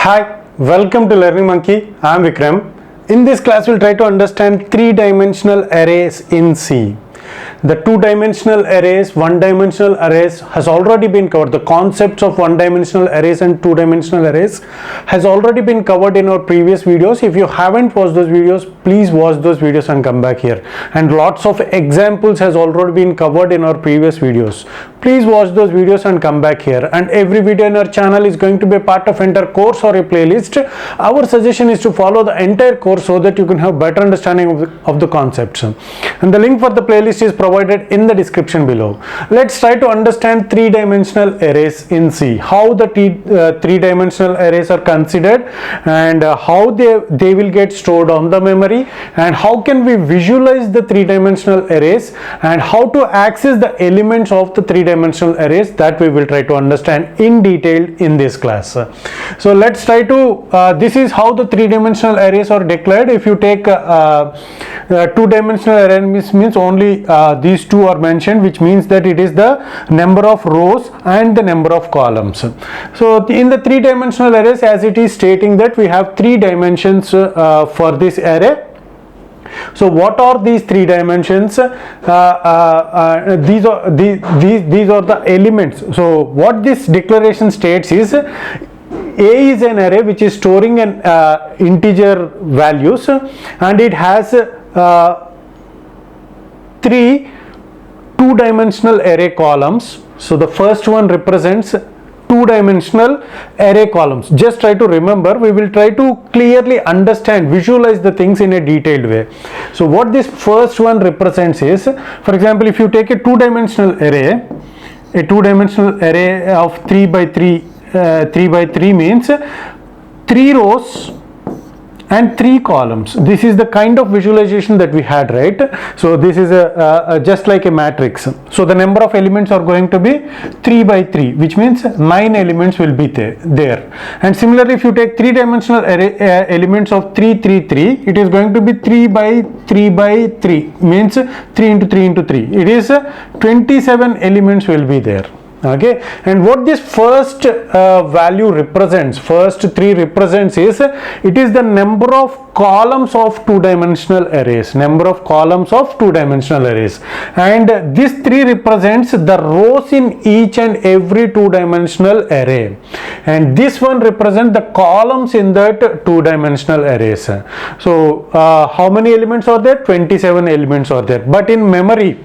Hi, welcome to Learning Monkey. I am Vikram. In this class, we'll try to understand three-dimensional arrays in C. The two-dimensional arrays, one-dimensional arrays has already been covered. The concepts of one-dimensional arrays and two-dimensional arrays has already been covered in our previous videos. If you haven't watched those videos, please watch those videos and come back here. And lots of examples has already been covered in our previous videos. Please watch those videos and come back here. And every video in our channel is going to be a part of entire course or a playlist. Our suggestion is to follow the entire course so that you can have better understanding of the concepts. And the link for the playlist is provided in the description below. Let's try to understand three-dimensional arrays in C. How the three-dimensional arrays are considered and how they will get stored on the memory, and how can we visualize the three-dimensional arrays and how to access the elements of the three-dimensional arrays, that we will try to understand in detail in this class. So let's try to, this is how the three-dimensional arrays are declared. If you take two-dimensional array means only these two are mentioned, which means that it is the number of rows and the number of columns. So in the three-dimensional arrays, as it is stating that we have three dimensions for this array. So what are these three dimensions? These are the elements. So what this declaration states is, A is an array which is storing an integer values, and it has three two-dimensional array columns. So the first one represents two-dimensional array columns. Just try to remember, we will try to clearly understand, visualize the things in a detailed way. So what this first one represents is, for example, if you take a two-dimensional array, a two-dimensional array of 3 by 3 means 3 rows and 3 columns. This is the kind of visualization that we had, right? So this is just like a matrix. So the number of elements are going to be 3 by 3, which means 9 elements will be there. And similarly, if you take three-dimensional array elements of 3, 3, 3, it is going to be 3 by 3 by 3, means 3 into 3 into 3. It is 27 elements will be there. Okay, and what this first value represents, first 3 represents is, it is the number of columns of two-dimensional arrays, number of columns of two-dimensional arrays, and this 3 represents the rows in each and every two-dimensional array, and this one represents the columns in that two-dimensional arrays. So how many elements are there? 27 elements are there, but in memory,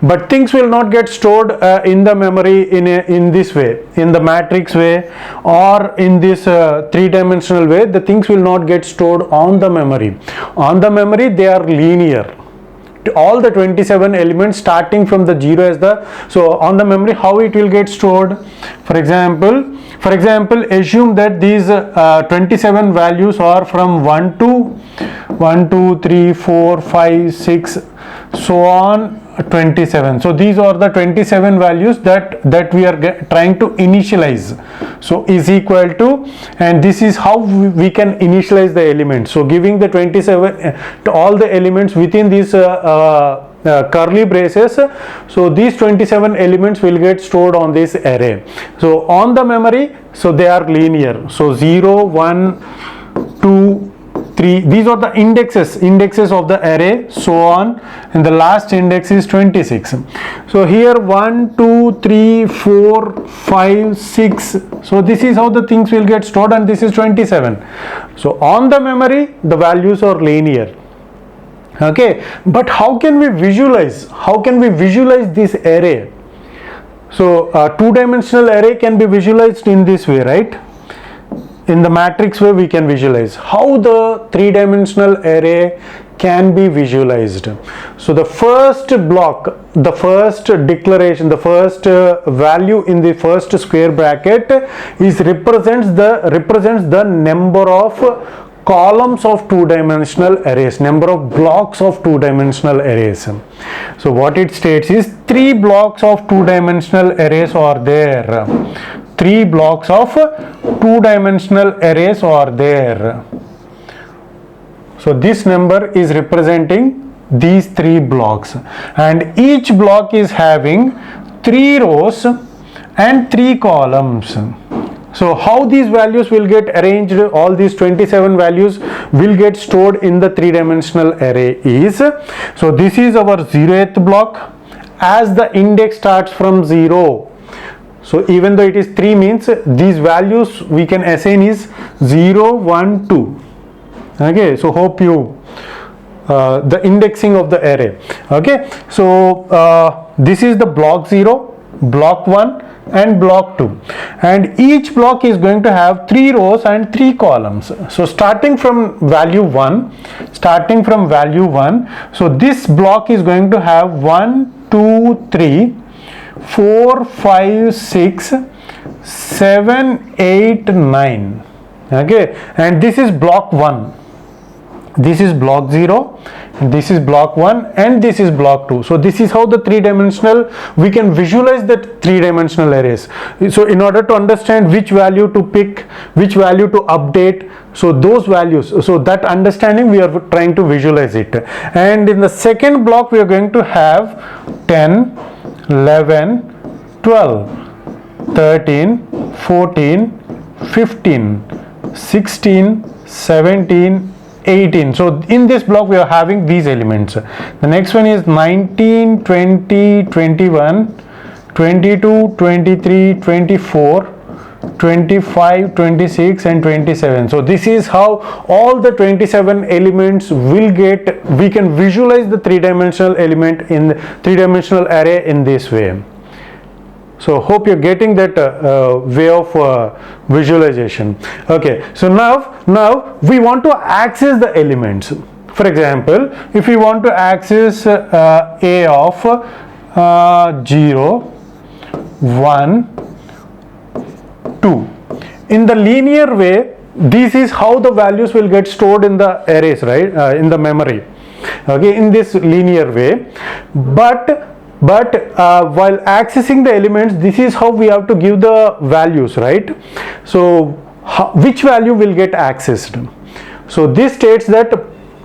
but things will not get stored in the memory in this way, in the matrix way, or in this three-dimensional way. The things will not get stored on the memory. On the memory, they are linear. All the 27 elements starting from the 0 as the, so on the memory, how it will get stored? For example, assume that these 27 values are from 1 to 3, 4, 5, 6, so on 27. So these are the 27 values that we are trying to initialize. So is equal to, and this is how we can initialize the elements. So giving the 27 to all the elements within these curly braces. So these 27 elements will get stored on this array. So on the memory, so they are linear. So 0, 1, 2, 3, these are the indexes of the array, so on, and the last index is 26. So here 1, 2, 3, 4, 5, 6. So this is how the things will get stored, and this is 27. So on the memory, the values are linear. Okay, but how can we visualize? How can we visualize this array? So two-dimensional array can be visualized in this way, right? In the matrix way, we can visualize. How the three-dimensional array can be visualized? So the first block, the first declaration, the first value in the first square bracket is represents the number of columns of two-dimensional arrays, number of blocks of two-dimensional arrays. So what it states is 3 blocks of two-dimensional arrays are there. 3 blocks of two-dimensional arrays are there. So this number is representing these 3 blocks, and each block is having 3 rows and 3 columns. So how these values will get arranged, all these 27 values will get stored in the three-dimensional array is, so this is our 0th block. As the index starts from 0, so even though it is 3 means these values we can assign is 0, 1, 2. Okay, so hope you the indexing of the array. Okay, so this is the block 0, block 1 and block 2, and each block is going to have 3 rows and 3 columns. So starting from value 1, so this block is going to have 1, 2, 3, 4, 5, 6, 7, 8, 9. Okay, and this is block 1, this is block 0, this is block 1, and this is block 2. So this is how the three-dimensional, we can visualize the three-dimensional arrays. So in order to understand which value to pick, which value to update, so those values, so that understanding we are trying to visualize it. And in the second block we are going to have 10, 11, 12, 13, 14, 15, 16, 17, 18. So in this block we are having these elements. The next one is 19, 20, 21, 22, 23, 24, 25, 26 and 27. So this is how all the 27 elements will get, we can visualize the three-dimensional element in the three-dimensional array in this way. So hope you're getting that way of visualization. Okay, so now we want to access the elements. For example, if we want to access a of 0, 1, 2 in the linear way, this is how the values will get stored in the arrays, right, in the memory. Okay, in this linear way, but while accessing the elements, this is how we have to give the values, right? So which value will get accessed? So this states that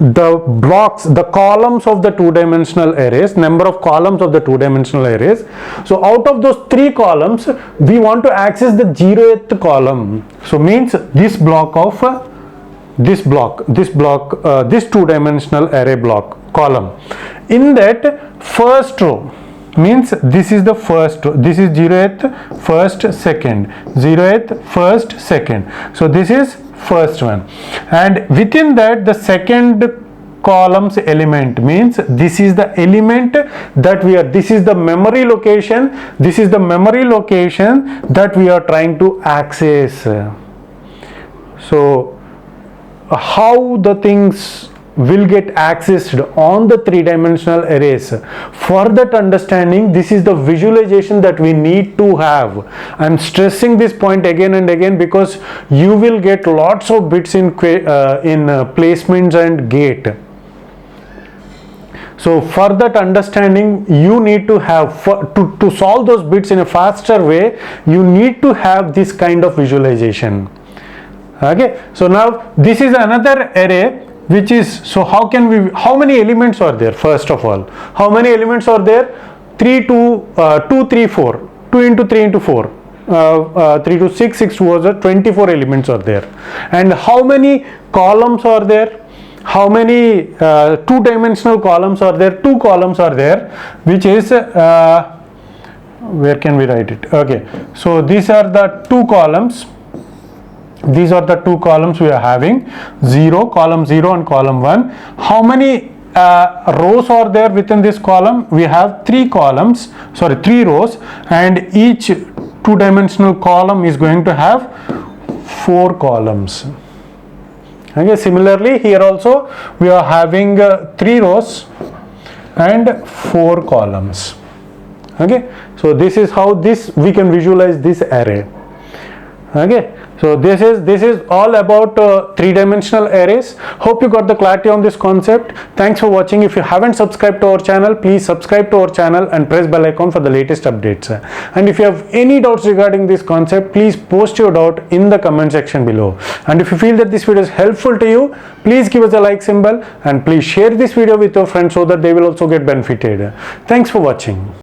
the blocks, the columns of the two-dimensional arrays, number of columns of the two-dimensional arrays. So out of those 3 columns, we want to access the 0th column. So means this block of this two-dimensional array block column. In that first row, means this is the first row, this is 0th, first, second, 0th, first, second. So this is first one, and within that the second column's element, means this is the element that we are, this is the memory location, that we are trying to access. So how the things will get accessed on the three-dimensional arrays, for that understanding, this is the visualization that we need to have. I'm stressing this point again and again because you will get lots of bits in placements and gate. So for that understanding, you need to have, to solve those bits in a faster way, you need to have this kind of visualization. Okay, so now this is another array which is, so how can we, how many elements are there? First of all, how many elements are there? 3, 2, 3, 4, 2 into 3 into 4, 3 to 6, 6 to 24 elements are there. And how many columns are there? How many two-dimensional columns are there? 2 columns are there, which is where can we write it? Okay, so these are the 2 columns. These are the 2 columns we are having, column 0 and column 1. How many rows are there within this column? We have 3 rows, and each two-dimensional column is going to have 4 columns. Okay, similarly here also we are having 3 rows and 4 columns. Okay, so this is how we can visualize this array. Okay, so this is all about three-dimensional arrays. Hope you got the clarity on this concept. Thanks for watching. If you haven't subscribed to our channel, please subscribe to our channel and press bell icon for the latest updates. And if you have any doubts regarding this concept, please post your doubt in the comment section below. And if you feel that this video is helpful to you, please give us a like symbol and please share this video with your friends so that they will also get benefited. Thanks for watching.